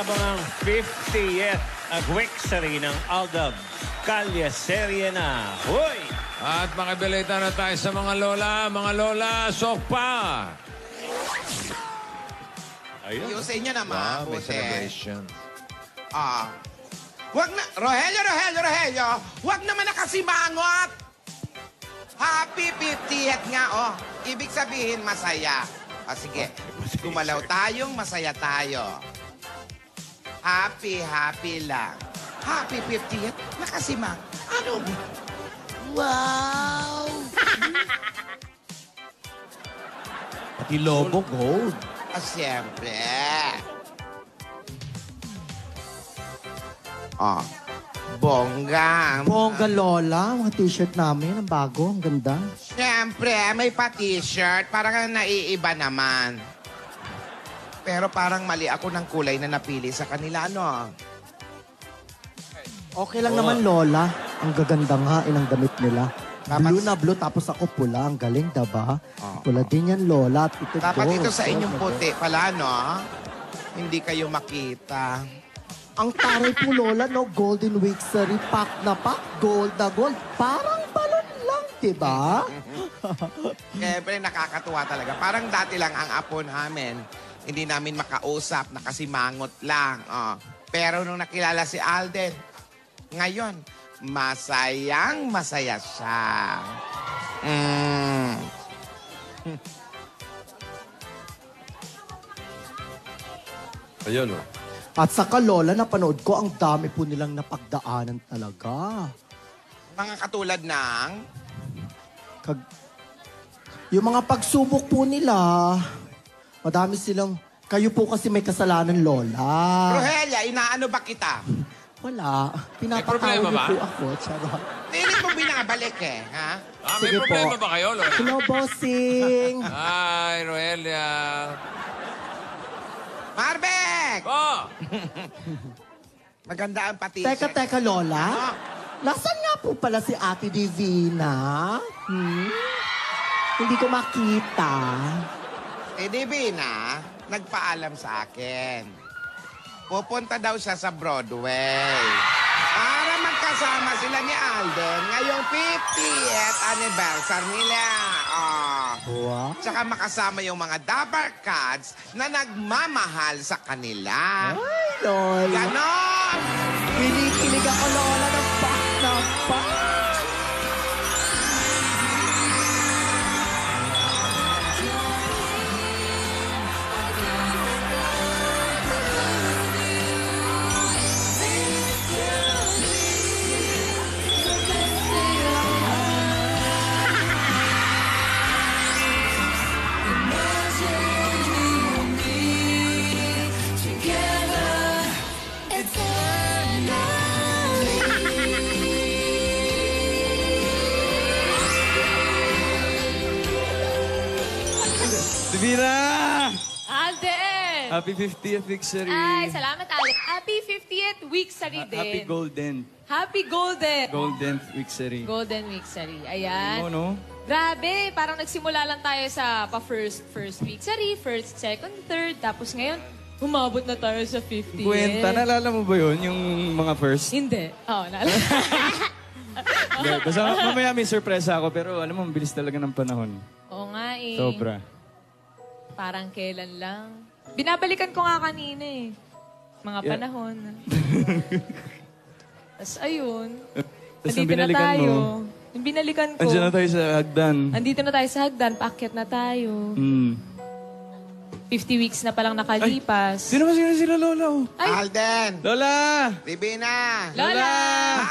Isinasabang ang 50th anniversary ng Aldab Kalye Serye na. Hoy! At makibalita na tayo sa mga lola. Mga lola, sokpa! Ayun. Yung sa inyo naman, May puti. celebration. Wag na, Rogelio, wag naman nakasimangot. Happy 50th nga, oh. Ibig sabihin, masaya. Sige, gumalaw tayong masaya tayo. Happy lang. Happy 50th, nakasimang. Ano? Wow! Pati logo gold. Siyempre. Bongga. Bongga Lola, mga t-shirt namin, ang bago, ang ganda. Siyempre, may pa-t-shirt. Parang naiiba naman. Pero parang mali ako ng kulay na napili sa kanila, no? Okay lang naman, Lola. Ang gaganda nga, inang damit nila. Dapat- Blue na blue, tapos ako pula. Ang galing, diba? Pula din yan, Lola. At ito Dapat gold. ito sa inyong puti pala, no? Hindi kayo makita. Ang taray po, Lola, no? Golden Wixery, pack na pack, gold na gold. Parang balon lang, diba? Siyempre, nakakatuwa talaga. Parang dati lang ang apo namin, hindi namin makausap, nakasimangot lang. Pero nung nakilala si Alden, ngayon, masayang masaya siya. Ayun, oh. At saka, Lola, napanood ko, ang dami po nilang napagdaanan talaga. Mga katulad ng... Yung mga pagsubok po nila, madami silang, kayo po kasi may kasalanan, Lola. Rogelia, inaano ba kita? Wala. Pinapatawag problema niyo ba? po ako. Charot. Hindi mo binabalik ha? May Sige problema po. ba kayo, lola? Hello, bossing. Hi, Roelia. Marbek! Oh! Maganda ang pati. Teka, Lola. Nasaan nga po pala si Ate Divina? Hindi ko makita. Divina, nagpaalam sa akin. Pupunta daw siya sa Broadway. Para magkasama sila ni Alden ngayong 50th anniversary nila. Wow. Tsaka makasama yung mga Dapper Cats na nagmamahal sa kanila. Ay, Lola. Ganon! Kinikilig ako, Lola, ng pak na pak. Divina! Alden! Happy 50th Victory! Ay, salamat, Alden. Happy 50th Weeksary din. Happy Golden. Happy Golden. Golden Victory. Golden Weeksary. Ayan. Ano, no? Grabe, parang nagsimula lang tayo sa first Weeksary, first, second, third, tapos ngayon, umabot na tayo sa 50th. Kwenta, naalala mo ba yun? Yung mga first? Hindi. Oo, naalala. Hindi, basta mamaya may sorpresa ako, pero alam mo, mabilis talaga ng panahon. Oo nga eh. Sobra. Parang kailan lang. Binabalikan ko nga kanina eh. Mga panahon. Tapos ayun. Tapos Andito na tayo. Yung binalikan ko. Andiyan na tayo sa hagdan. Andito na tayo sa hagdan. Paakyat na tayo. 50 weeks na palang nakalipas. Sino ba sila Lola? Oh? Ay! Alden! Lola! Divina! Lola!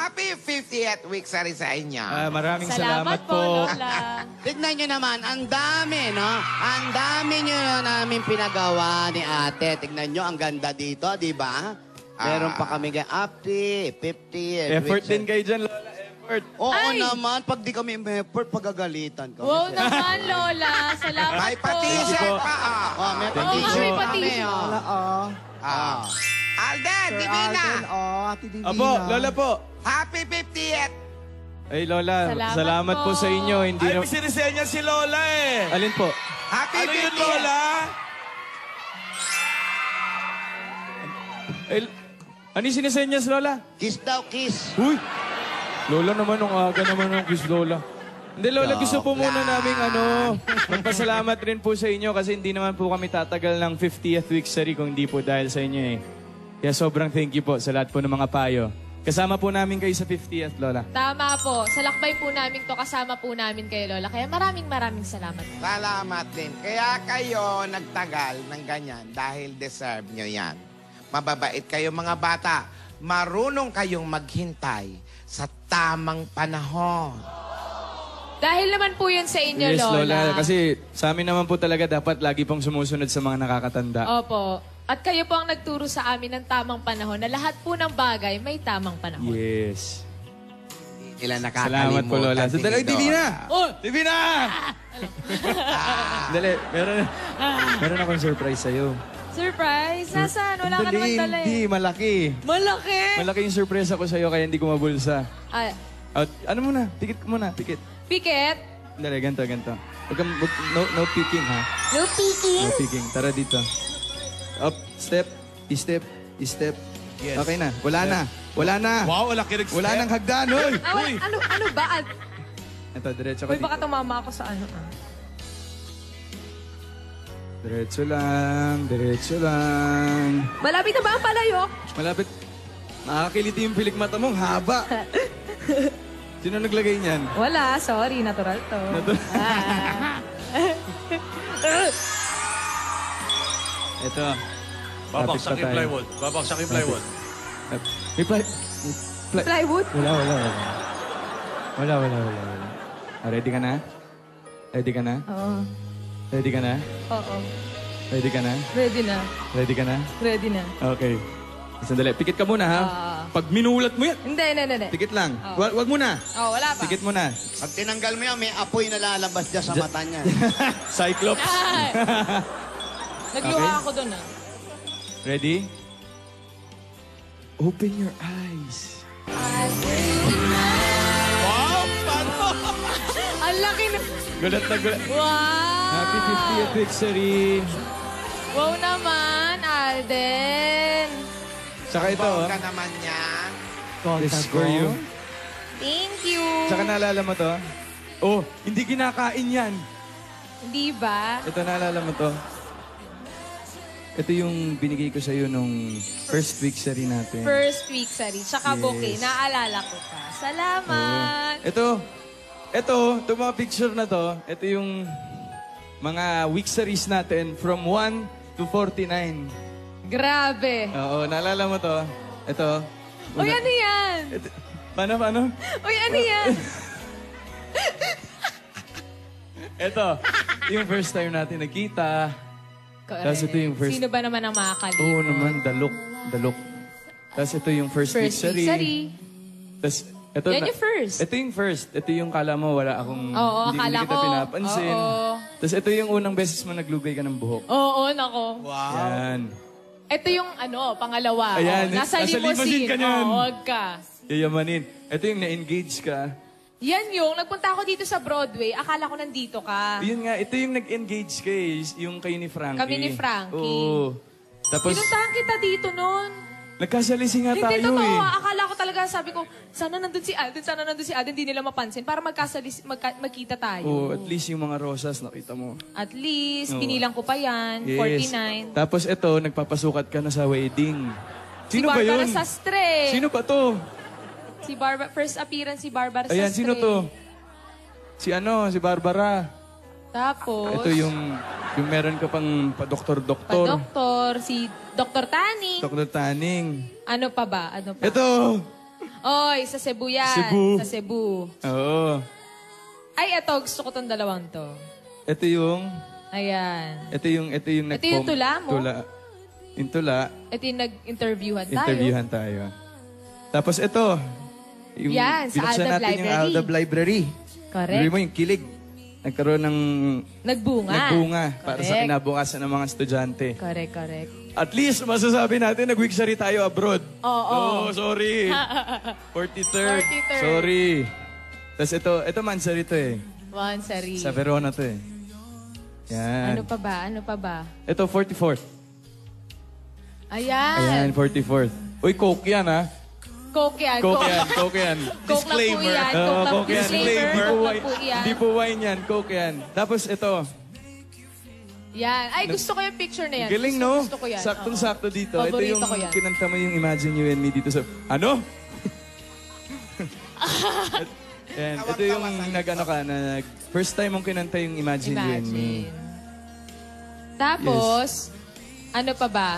Happy 50th weeksary sa inyo. Maraming Salamat po, Lola. Tignan nyo naman, ang dami, no? Ang dami nyo namin pinagawa ni ate. Tignan nyo, ang ganda dito, di ba? Meron pa kami up to 50. Effort din kayo dyan, Lola. Effort. Oo Ay! naman, pag di kami effort, pagagalitan kami. Wow naman, Lola. Salamat May po. pa-t-shirt pa, Oh, may Oo nga, may pa-t-shirt kami, pa-t-shirt. oh. Lola, Alden, Sir Divina! Alden, Ate Divina. Apo, Lola po. Happy 50th! Ay, Lola, Salamat salamat po po sa inyo. Hindi Ay, na... may sinisenya si Lola eh. Alin po? Happy Ano 50th! yun, Lola? Ay, ano yung sinisenyas, Lola? Kiss daw, kiss. Uy! Lola naman, nung aga naman ng kiss, Lola. Hindi, Lola, gusto po muna namin, magpasalamat rin po sa inyo kasi hindi naman po kami tatagal ng 50th week sari kung hindi po dahil sa inyo eh. Kaya sobrang thank you po sa lahat po ng mga payo. Kasama po namin kayo sa 50th, Lola. Tama po. Sa lakbay po namin to, kasama po namin kayo, Lola. Kaya maraming salamat. Salamat din. Kaya kayo nagtagal ng ganyan dahil deserve nyo yan. Mababait kayo mga bata. Marunong kayong maghintay sa tamang panahon. Dahil naman po yun sa inyo, Yes, Lola. Lola. Kasi sa amin naman po talaga dapat lagi pong sumusunod sa mga nakakatanda. Opo. At kayo po ang nagturo sa amin ng tamang panahon na lahat po ng bagay may tamang panahon. Yes. Ilan nakakalimutan. Salamat po, Lola. si Dali, Divina! Oh! Divina! Dali, meron akong surprise sa'yo. Surprise? Nasaan? Wala ka naman dala eh. Hindi, malaki. Malaki! Malaki yung surprise ako sa'yo kaya hindi ko mabulsa. Ah, Ano muna? Pikit ko muna, pikit. Piket? Dali, ganito. No peeking, ha? No peeking? No peeking. Tara dito. Up, step, step. Yes. Okay na. Wala na. Wow, wala kinig Wala nang hagdan, hoy! Ano ba? Ito, diretso ka Uy, baka dito. tumama ako sa ano Diretso lang. Malapit na ba ang palayok? Malapit. Nakakiliti yung pilik mata mong haba. Sino naglagay niyan? Wala, sorry. Natural to. Ito. Babaksak Lapit pa yung tayo. plywood. Babaksak yung plywood. May Plywood? Wala. Ready ka na? Ready ka na? Oo. Ready ka na? Oo. Ready ka na? Ready na. Ready ka na? Ready na. Okay. Sandali. Pikit ka muna, ha? Pag minulat mo yan, Hindi. pikit lang. Wag muna. Oh, wala pa. Pikit mo na. Pag tinanggal mo yan, may apoy na lalabas dyan sa mata niya. Cyclops. Ay! Nagluha Okay. ako doon, ah. Ready? Open your eyes. Wow! Paano? Ang laki na... Gulat na gulat. Wow! Happy 50th victory. Wow naman, Alden. Saka ito, Bongga naman yan. this is for you. Thank you. Saka naalala mo to? Oh, hindi kinakain yan. Hindi ba? Ito, naalala mo to? Ito yung binigay ko sa'yo nung first week sa rin natin. First week, sorry. Tsaka Yes. bouquet. Naalala ko pa. Salamat. Ito mga picture na to, ito yung mga week series natin from 1 to 49. Grabe. Oo, naalala mo to? Ito. Uy, ano yan? Paano? Uy, ano yan? Ito, yung first time natin nagkita. Tapos ito yung first... Sino ba naman ang makakalimot? Oo naman, dalok. Tapos ito yung first week First week, sorry. Tapos ito Yan yung first. Ito yung first. Ito yung kala mo wala akong... Oo, hindi akala kita ko. pinapansin. Oo. Tapos ito yung unang beses mo naglugay ka ng buhok. Oo, nako. Yan. Ito yung pangalawa. Ayan, nasa nasa limousine limousine. ka niyan. Oo, huwag ka. Yayamanin. Ito yung na-engage ka. Yan yung, nagpunta ako dito sa Broadway, akala ko nandito ka. Yun nga, ito yung nag-engage ka eh. Yung kayo ni Frankie. Kami ni Frankie. Oo. Tapos, Pinuntahan kita dito noon. nagkasalisi nga tayo Hindi, totoo. eh. Akala ko talaga, sabi ko, sana nandun si Alden, hindi nila mapansin para magkita tayo. Oo, at least yung mga rosas, nakita mo. At least, Oo. binilang ko pa yan, Yes. 49. Tapos ito, nagpapasukat ka na sa wedding. Si Sino ba Barbara yun? Sastre. Sino ba to? First appearance si Barbara Ayan, Sastre. sino to? Si Barbara. Tapos, Ito yung meron ka pang pa-doktor-doktor. pa-doktor, si Dr. Tani. Dr. Taning. Ano pa ba? Ito! Oy, sa Cebu yan. Cebu. Sa Cebu. Oo. Ay, eto, gusto ko tong dalawang to. Ito yung... Ayan. Ito yung Ito yung tula mo? Yung tula, Ito yung nag-interviewhan tayo. interviewhan tayo. Tapos ito, yung Yan, sa binuksan Aldab natin yung Library. Aldab Library. Correct. Bili mo yung kilig. Nagkaroon ng Nagbunga. para sa Correct. kinabukasan ng mga estudyante. Correct. At least, masasabi natin, nag-weeksary tayo abroad. Oo. Oh, sorry. 43rd. 43rd. Sorry. Tapos ito Mansari to eh. Mansari. Sa Verona to eh. Yan. Ano pa ba? Ito, 44th. Ayan. Ayan, 44th. Uy, Coke yan, ha? Coke yan. Coke yan, Coke yan. Coke lang po yan. Coke lang Coke yan. flavor. Coke lang po yan. Hindi po wine yan, Coke yan. Tapos ito. Yan. Ay, gusto ko yung picture na yan. Galing, no? Gusto ko yan. Saktong-sakto dito. Ito Paborito yung ko yan. kinanta mo yung Imagine You and Me dito sa... Ano? Yan. Ito yung nag-ano ka na... First time mong kinanta yung Imagine You and Me. Imagine. Tapos, ano pa ba?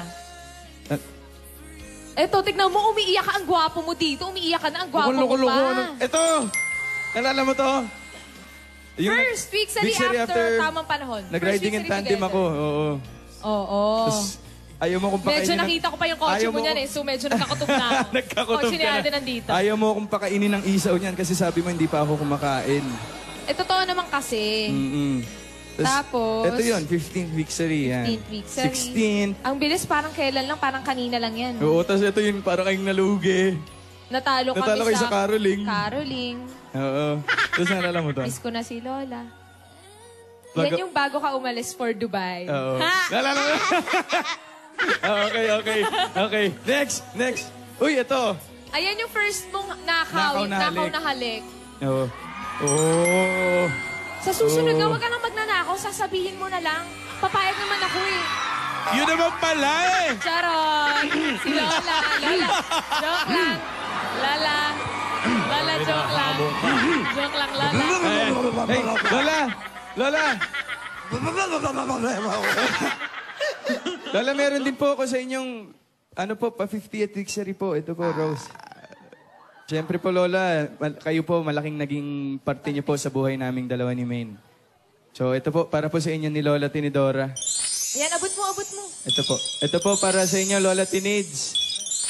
Eto, tignan mo, umiiyak ka. Ang gwapo mo dito. Umiiyak ka na. Ang gwapo mo pa. Ito! Nalala mo to? Yung First week after tamang panahon. Nag-riding in tandem ako. Oo. Oo. Tapos, ayaw mo kung pakainin. Medyo nakita ko pa yung kotse mo niyan eh. So medyo nagkakutub na ako. Nagkakutub Kotse ni ka na. Alden nandito. Ayaw mo kung pakainin ng isaw niyan kasi sabi mo hindi pa ako kumakain. Totoo naman kasi. Tapos, ito yun, 15th week sari. 15th week sari. 16th. Ang bilis, parang kailan lang, parang kanina lang yan. Oo, tapos ito yun, parang kayong nalugi. Natalo Natalo kami kayo sa caroling. Caroling. Oo. Tapos nalala mo to? Miss ko na si Lola. Bago- Yan yung bago ka umalis for Dubai. Oo. Ha? Nalala mo? Okay. Next. Uy, ito. Ayan yung first mong nakaw na halik. Oo. Oh. Sa susunod na, huwag ka nang magnanakaw, sasabihin mo na lang. Papayag naman ako eh. Yun naman pala eh. Charon! Si Lola. Joke lang. Lola, joke lang. Joke lang, Lola. Hey, Lola! Lola, meron din po ako sa inyong, pa 50th anniversary po. Ito po, Rose. Siyempre po, Lola, kayo po, malaking naging parte niyo po sa buhay naming dalawa ni Maine. So, ito po, para po sa inyo ni Lola Tinidora. Yan, abot mo. Ito po. Ito po, para sa inyo, Lola Tinids.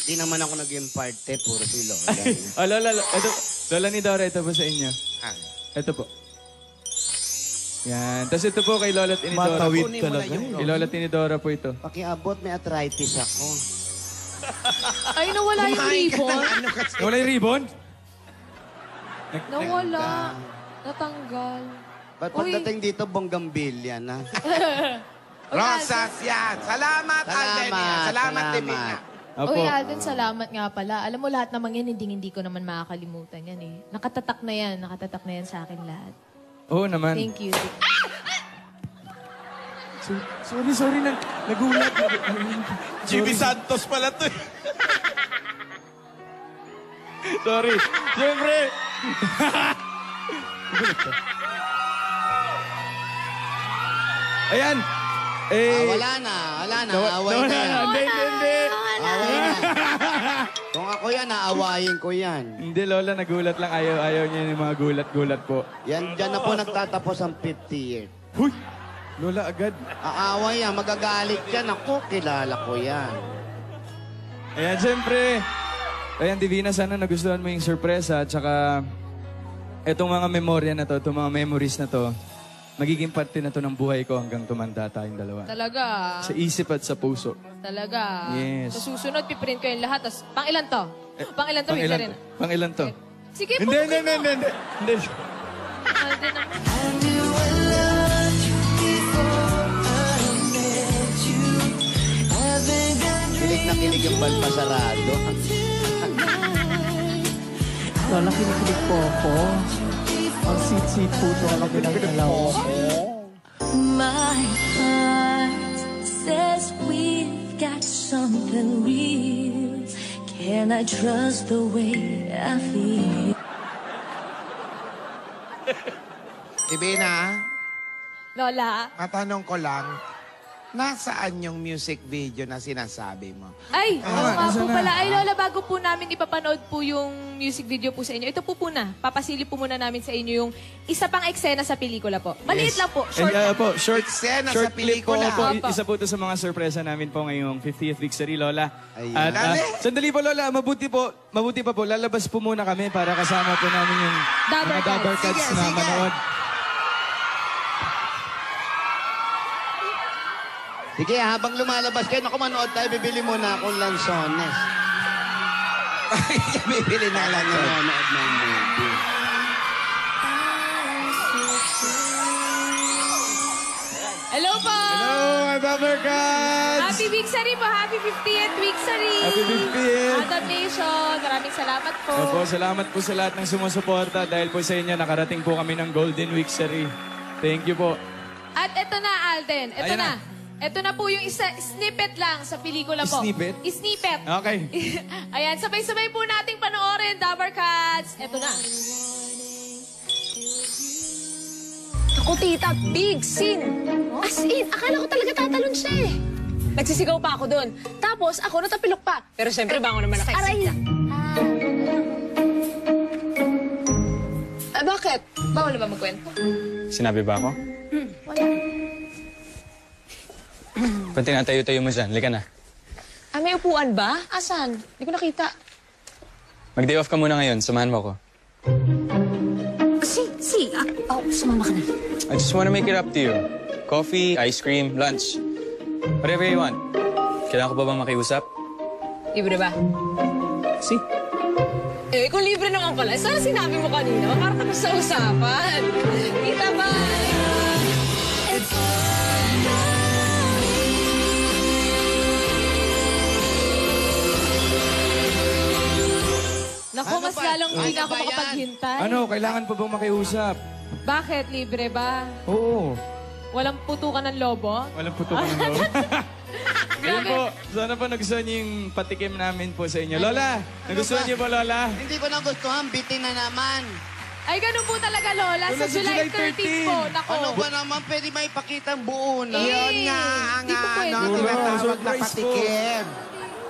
Hindi naman ako naging parte, puro si Lola. Ito, Lola ni Dora, ito po sa inyo. Ito po. Yan. Tapos ito po kay Lola Tinidora. Matawid talaga. Kay Lola Tinidora po ito. Pakiabot, may arthritis ako. Ay, nawala yung ribbon. Wala yung ribbon? Nawala. Natanggal. Ba't pagdating dito, bonggambilya na? Rosas yan. Salamat, Alden. Salamat, Divina. Opo. Uy, Alden, salamat nga pala. Alam mo, lahat naman yan, hindi ko naman makakalimutan yan eh. Nakatatak na yan sa akin lahat. Oo naman. Thank you. Sorry. Nagulat. Jimmy Santos pala to eh. Sorry. Siyempre. Ayan. Wala na. Away na yan. Hindi. Away na. Kung ako yan, aawayin ko yan. Hindi, Lola, nagulat lang. Ayaw niya yung mga gulat-gulat po. Yan, dyan na po nagtatapos ang 50 years. Huy! Lola, agad. Aaway yan, magagalit yan. Ako, kilala ko yan. Ayan, siyempre. Ayan, Divina, sana nagustuhan mo yung sorpresa. At saka, etong mga memorya na to, itong mga memories na to, magiging parte na to ng buhay ko hanggang tumanda tayong dalawa. Talaga. Sa isip at sa puso. Talaga. Yes. Sa susunod, piprint ko yung lahat. Tas, pang ilan to? Pang ilan to, Victor rin. Pang ilan to? Sige, Hindi. Alden naman. Kilig na kilig yung balbasarado. Lola, kinikilig po ako. Ang sweet-sweet po ito ang pinagdalaw. My heart says we've got something real. Can I trust the way I feel? Divina, Lola. matanong ko lang, nasaan yung music video na sinasabi mo? Ay, oo nga po pala. Ay, Lola, bago po namin ipapanood po yung music video po sa inyo, ito po na. Papasilip po muna namin sa inyo yung isa pang eksena sa pelikula po. Maliit lang po. Short lang. po, short Eksena short sa clip po. pelikula. Opo. Isa po ito sa mga sorpresa namin po ngayong 50th anniversary, Lola. Ayan. At sandali po, Lola. Mabuti pa po. Lalabas po muna kami para kasama po namin yung Dabber mga Dabber Cats. Cats na manood. Sige, habang lumalabas kayo, naku, manood tayo, bibili muna akong lansones. Bibili na lang yun. Nanonood ng movie. Hello po! Hello, mga Dabarkats! Happy Weeksary po! Happy 50th Weeksary! Happy 50th! Adam Nation, maraming salamat po. Opo, salamat po sa lahat ng sumusuporta. Dahil po sa inyo, nakarating po kami ng Golden Weeksary. Thank you po. At eto na, Alden. Eto Ayan na. na. Ito na po yung isa, snippet lang sa pelikula po. Snippet? Snippet. Okay. Ayan, sabay-sabay po nating panoorin, Dabarkats. Ito na. Ako, tita, big scene. As in, akala ko talaga tatalon siya eh. Nagsisigaw pa ako doon. Tapos, ako natapilok pa. Pero siyempre, bango naman ako. Aray! Bakit? Bawal na ba magkwento? Sinabi ba ako? Wala. Ba't tinatayo-tayo mo dyan? Lika na. May upuan ba? Asan? Hindi ko nakita. Mag-day off ka muna ngayon. Samahan mo ako. Sumama ka na. I just wanna make it up to you. Coffee, ice cream, lunch. Whatever you want. Kailangan ko ba bang makiusap? Libre ba? See? Kung libre naman pala, sana sinabi mo kanina. Para tapos sa usapan. Tita, bye! Naku, mas lalong hindi na ako makapaghintay. Ano, kailangan pa bang makiusap? Bakit? Libre ba? Oo. Walang putukan ng lobo? Walang putukan ng loob. Ayun po, sana po nagustuhan niyo yung patikim namin po sa inyo. Lola, nagustuhan niyo po, Lola? Hindi ko nagustuhan, bitin na naman. Ay, ganun po talaga, Lola. Wala, Sa July 13 po. Nako. Ano ba naman, pwede may pakita ang buo na? Yun nga ang Di po pwede. tinatawag na Surprise po. patikim.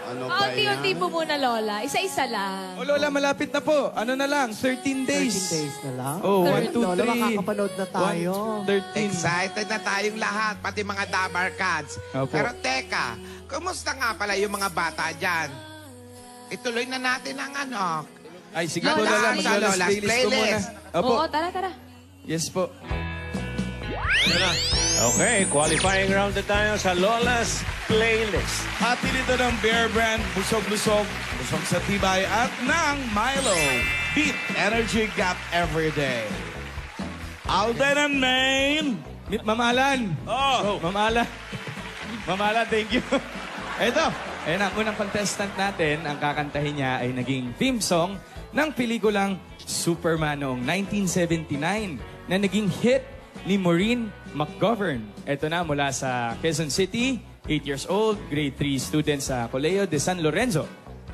Ano ba Unti-unti yan? po muna, Lola. Isa-isa lang. Oh, Lola, malapit na po. Ano na lang, 13 days. 13 days na lang. Oh, 1, 2, 3. Lola, makakapanood na tayo. 13. Excited na tayong lahat, pati mga Dabarkats. Opo. Pero teka, kumusta nga pala yung mga bata dyan? Ituloy na natin ang ano. Ay, sige Lola, po, Lola. please. Mag-Lola's Lola's playlist ko muna. playlist. Opo. Oo, tara, tara. Yes po. Okay, qualifying round na tayo sa Lola's Playlist. Hati nito ng Bear Brand, busog-busog, busog sa tibay at ng Milo. Beat Energy Gap Everyday. Alden and Maine. Mamalan. Oh. Mamalan. Mamalan, thank you. Ito. Ayan ang unang contestant natin. Ang kakantahin niya ay naging theme song ng pelikulang Superman noong 1979 na naging hit ni Maureen McGovern. Ito na mula sa Quezon City, 8 years old, grade 3 student sa Colegio de San Lorenzo.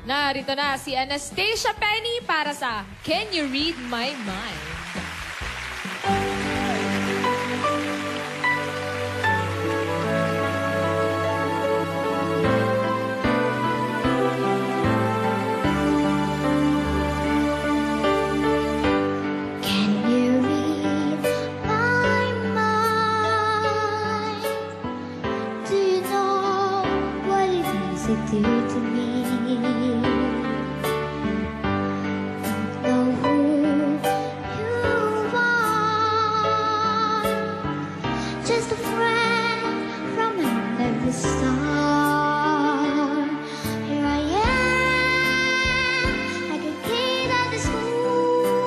Narito na si Anastasia Penny para sa Can You Read My Mind? Can you read my mind? Do you know what it is to do to me? Know who you are? Just a friend from another star. Here I am, like a kid at the school,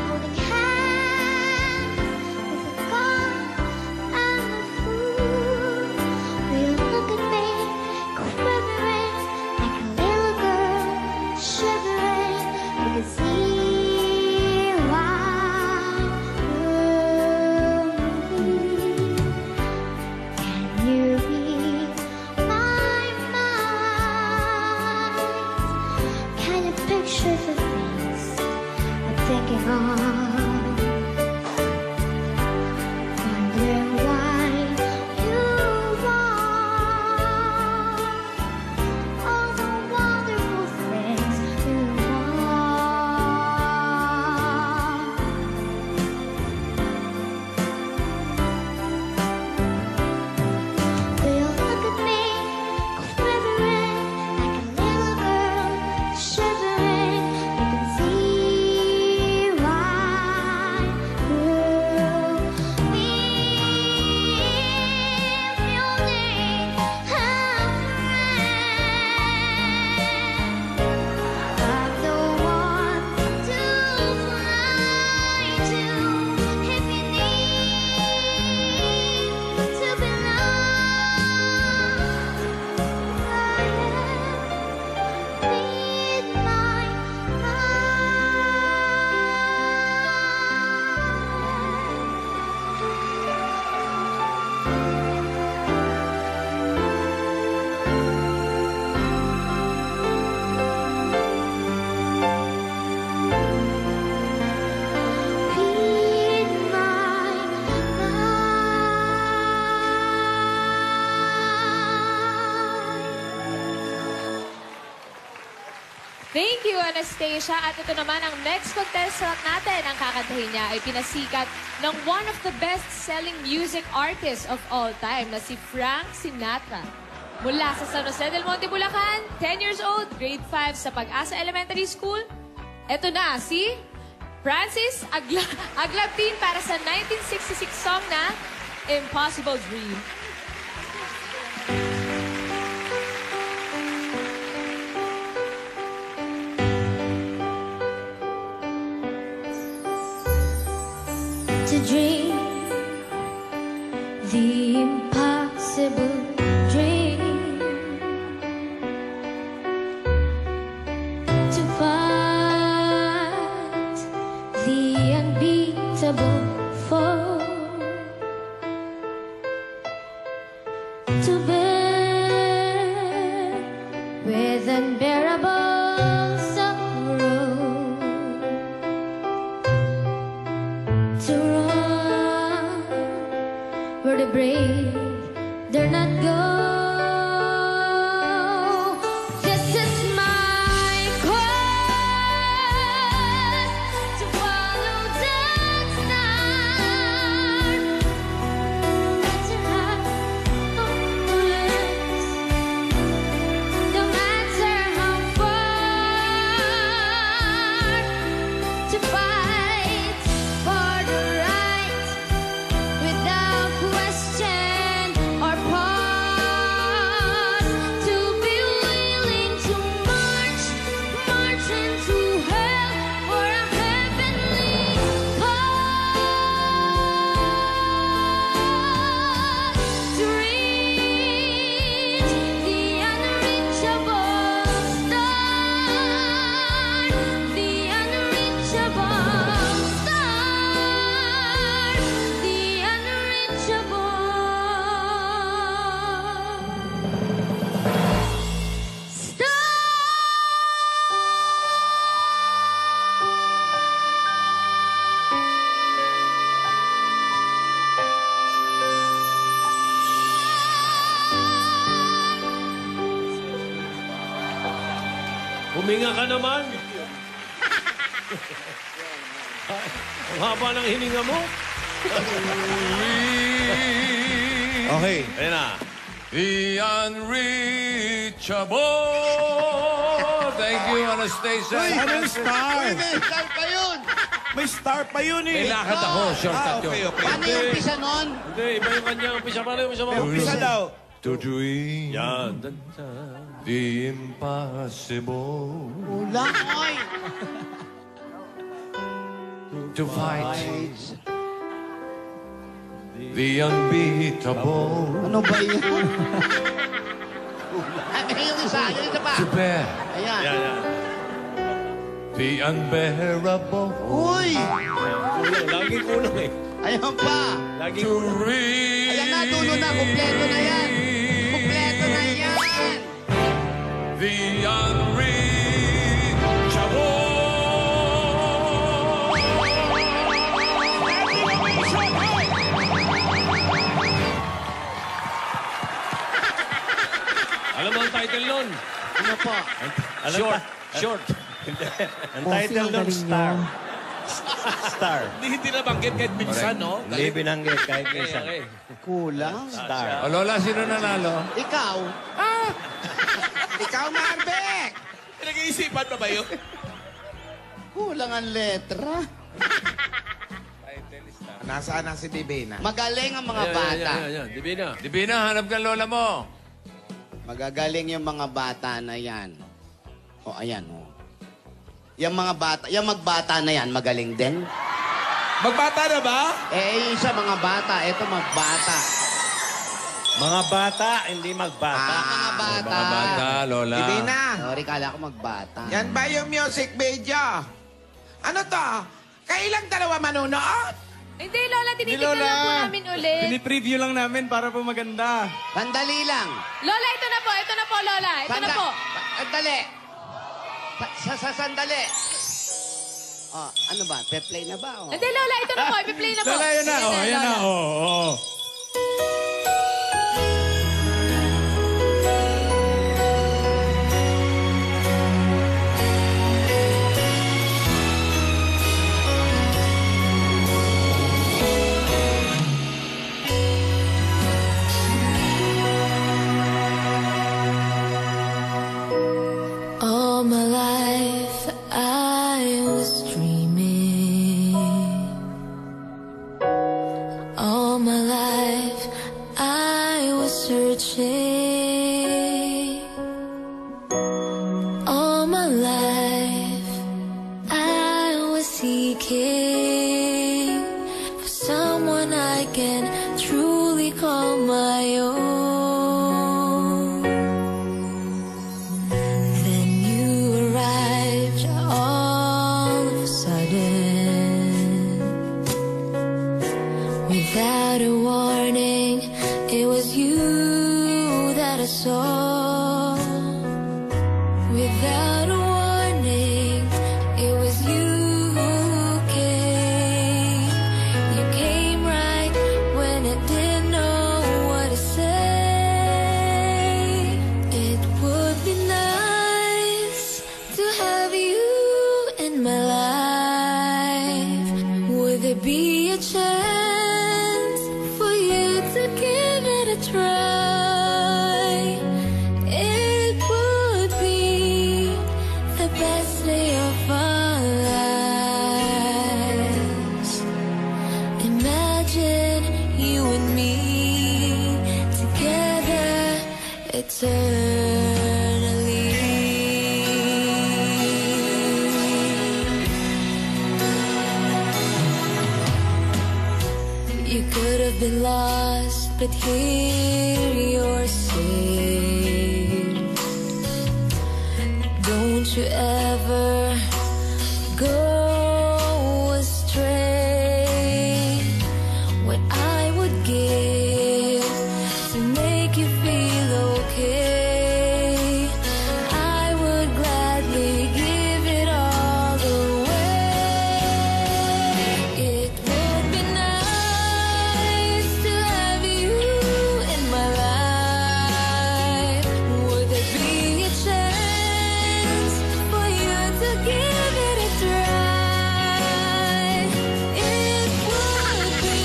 holding hands with a gun and a fool. Will you look at me, quivering like a little girl, shivering? You can see why. Can you read my mind? Can you picture the things I'm thinking of? Wondering why you want all the wonderful things you want. Will you look at me, quivering like a little girl, shivering? You can see why. Thank you, Anastasia. At ito naman ang next contestant natin. Ang kakantahin niya ay pinasikat ng one of the best-selling music artists of all time na si Frank Sinatra. Mula sa San Jose del Monte, Bulacan, 10 years old, grade 5 sa Pag-asa Elementary School. Ito na si Francis Aglapin para sa 1966 song na Impossible Dream. To dream the impossible dream, to fight the unbeatable foe, to bear with unbearable sorrow, to run where the brave dare not go. This is my quest to follow that star. No matter how hopeless, no matter how far, to fight for the right without question or pause, to be willing to march into hell for a heavenly cause, to reach the unreachable star, the unreachable star, the unreachable star. Huminga ka naman. Ang haba ng hininga mo. Okay. Ayan na. The unreachable. Thank you, Anastasia. Ano yung star? May star pa yun. May star pa yun May eh. lakad ako, shortcut yun. Okay. Paano yung umpisa nun? Hindi, iba yung kanya. Umpisa pa rin, umpisa pa. Umpisa daw. To dream Yan. the impossible. Kulang, oy. To fight the unbeatable. Ano ba yun? Ay, yung isa pa. To bear Ayan. Yan, yan. the unbearable. Uy! Kulang, lagi kulang eh. Ayan pa. Lagi To kulang. reach Ayan na, dulo na. Kompleto na yan. Kompleto na yan. the unreachable. Alam mo ang title nun? Ano po? Short. Hindi. Ang Bossing, title ang nun, galing Star. niyo. Star. Hindi nabanggit kahit minsan, no? Hindi binanggit kahit minsan. Kulang. Star. O Lola, sino nanalo? Ikaw. Ikaw, Marbek! Pinag-iisipan pa ba yun? Kulang ang letra. Nasaan na si Divina? Magaling ang mga bata. Yan. Divina. Divina, hanap ka Lola mo. Magagaling yung mga bata na yan. O, ayan, o. Yung mga bata, yung magbata na yan, magaling din. Magbata na ba? Eh, isa mga bata. Ito magbata. Mga bata, hindi magbata. Mga bata. Mga bata, Lola. Divina, Sorry, kala ko magbata. yan ba yung music video? Ano to? Kailang dalawa manunood? Hindi, Lola, tinitignan lang po namin ulit. Pinipreview lang namin para po maganda. Sandali lang. Lola, ito na po, Lola. Ito na po. Sandali. Sandali. Oh, ano ba? Pe-play na ba? Oh. Hindi, Lola, ito na po. Ipi-play na po. Lola, yan na. Sige Oh, yan na. Lola. Oh. life I was dreaming. All my life I was searching. All my life I was seeking for someone I can truly call my own. Then you arrived all of a sudden. Without a warning, it was you that I saw. Without a warning, it was you who came. You came right when I didn't know what to say. It would be nice to have you in my life. Would there be a chance for you to give it a try? It would be the best day of our lives. Imagine you and me together eternally. You could have been lost, but here you're safe. Don't you ever go astray. What I would give to make you feel okay, I would gladly give it all away. It would be nice to have you in my life. Would there be a chance for you to give it a try? It would be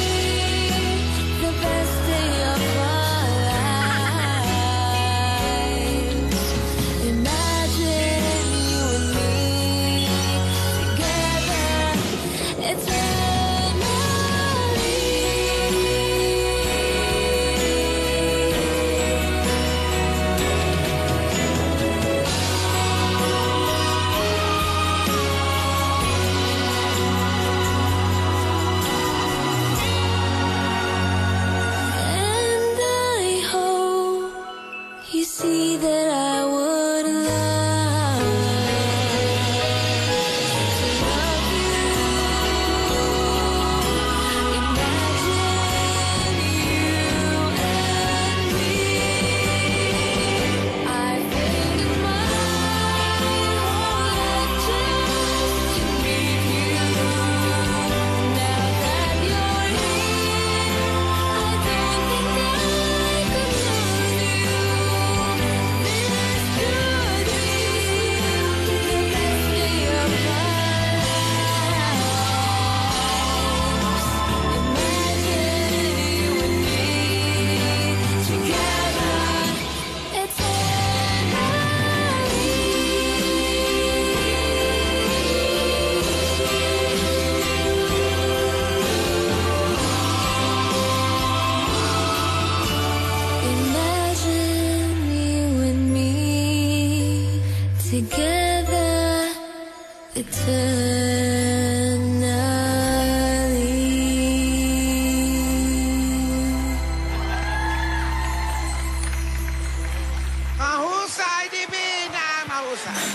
the best day of our lives. Imagine you and me together and I hope you see that I would love to love you. Imagine you and me. I've waited my whole life just to meet you. Now that you're here, I don't think I could lose you. This could be the best day of my lives. Imagine you and me together eternally. Imagine you and me together eternally. Mahusay, Divina! Mahusay.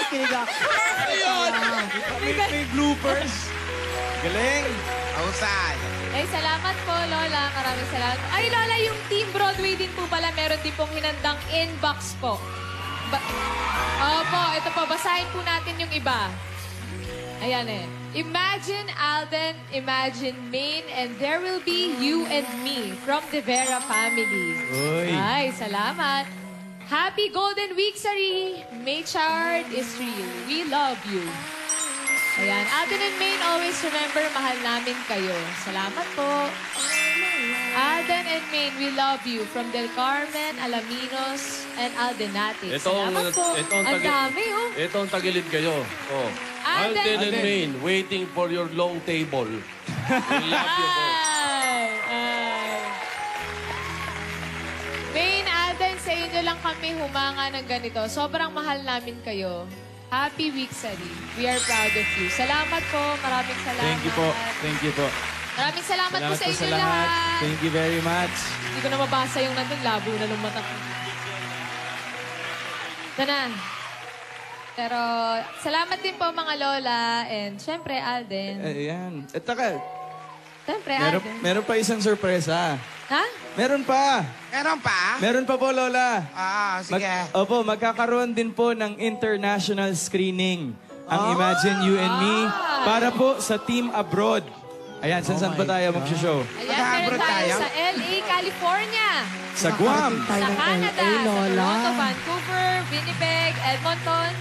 Kinig ako. May bloopers. Galing. Mahusay. Ay, salamat po, Lola. Maraming salamat. Ay, Lola, yung Team Broadway din po pala, meron din pong hinandang inbox po. Opo, ito po, basahin po natin yung iba. Ayan eh. Imagine Alden, imagine Maine, and there will be you and me from the Vera family. Uy. Ay, salamat. Happy Golden Week, Sari. Maychard is real. We love you. Ayan. Alden and Maine, always remember, mahal namin kayo. Salamat po. Alden and Maine, we love you. From Del Carmen, Alaminos, and Aldenate. Salamat po. Ang dami, oh. Ito ang tagilid kayo. Oh. Alden and Maine, waiting for your long table. We love you po. Maine, Alden, sa inyo lang kami humanga ng ganito. Sobrang mahal namin kayo. Happy Weeksary. We are proud of you. Salamat po. Maraming salamat. Thank you po. Thank you po. Maraming salamat po sa inyo lahat. lahat. Thank you very much. Hindi ko na mabasa yung nandun. Labo na ng mata ko. Ito na. Pero salamat din po mga lola. And syempre, Alden. Ayan. At taka, Syempre, Alden. meron pa isang sorpresa. Ha? Meron pa. Meron pa? Meron pa po, Lola. Sige. Magkakaroon din po ng international screening ang Imagine You and Me para po sa Team Abroad. Ayan, saan ba tayo mag-show? Ayan, meron tayo sa LA, California. Sa Guam. Sa Canada, sa Toronto, Vancouver, Winnipeg, Edmonton,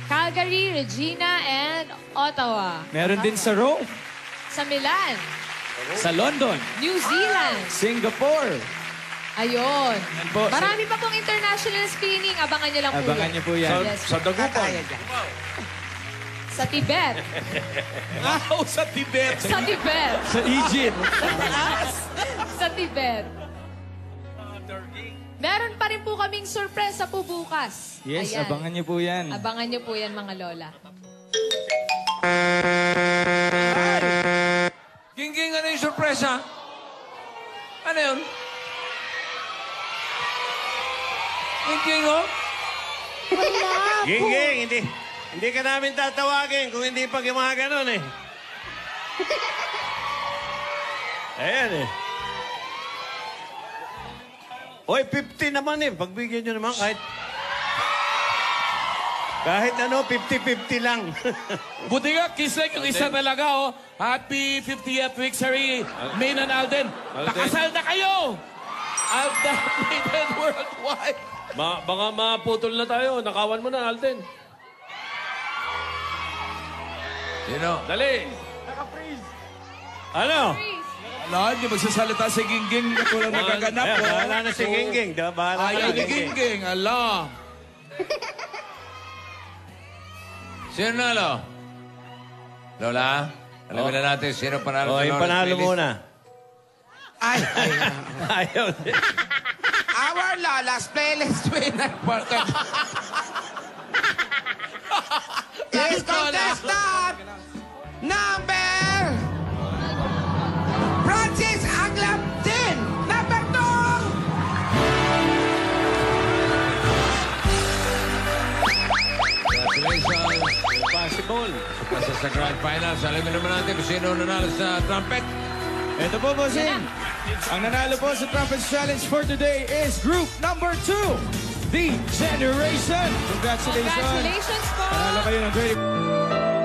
Calgary, Regina, and Ottawa. Meron din sa Rome. Sa Milan. Sa London. New Zealand. Singapore. Ayun. Po, Marami pa pong international screening. Abangan nyo lang po Abangan niyo po yan. Sa Dagupan. Sa Tibet. Sa Tibet. Sa Tibet. Sa Egypt. Sa Tibet. Meron pa rin po kaming sorpresa po bukas. Yes, Ayan. abangan niyo po yan. Abangan nyo po yan, mga lola. Gingging, ano yung sorpresa? Ano yun? Gingging, oh? Gingging, hindi ka namin tatawagin kung hindi pag yung mga ganun eh. Ayan eh. Oy, 50 naman eh. Pagbigyan nyo naman kahit ano, 50-50 lang. Buti nga, Kisek, yung isa talaga, oh. Happy 50th Weeksary, Maine and Alden. Nakasal na kayo! Alden, Maine and Worldwide. Baka maputol na tayo. Nakawan mo na, Alden. Dali. Ano? Ala, hindi magsasalita si Gingging na walang nagaganap, oh. Bahala na si Gingging. Bahala Ayaw na ni Gingging, ala. Sino nalo? Lola, alamin na natin sino panalo sa yung Lola's panalo playlist. muna. Ayaw. Our Lola's playlist winner. Is contestant number Francis Aglaptin. Number 2. Congratulations. Possible. Pasa sa Grand Finals. Alamin naman natin kung sino nanalo sa trumpet. Ito po, Bossing. Ang nanalo po sa Trumpet Challenge for today is group number 2, The Generation. Congratulations. Congratulations po. Panalo kayo ng 20.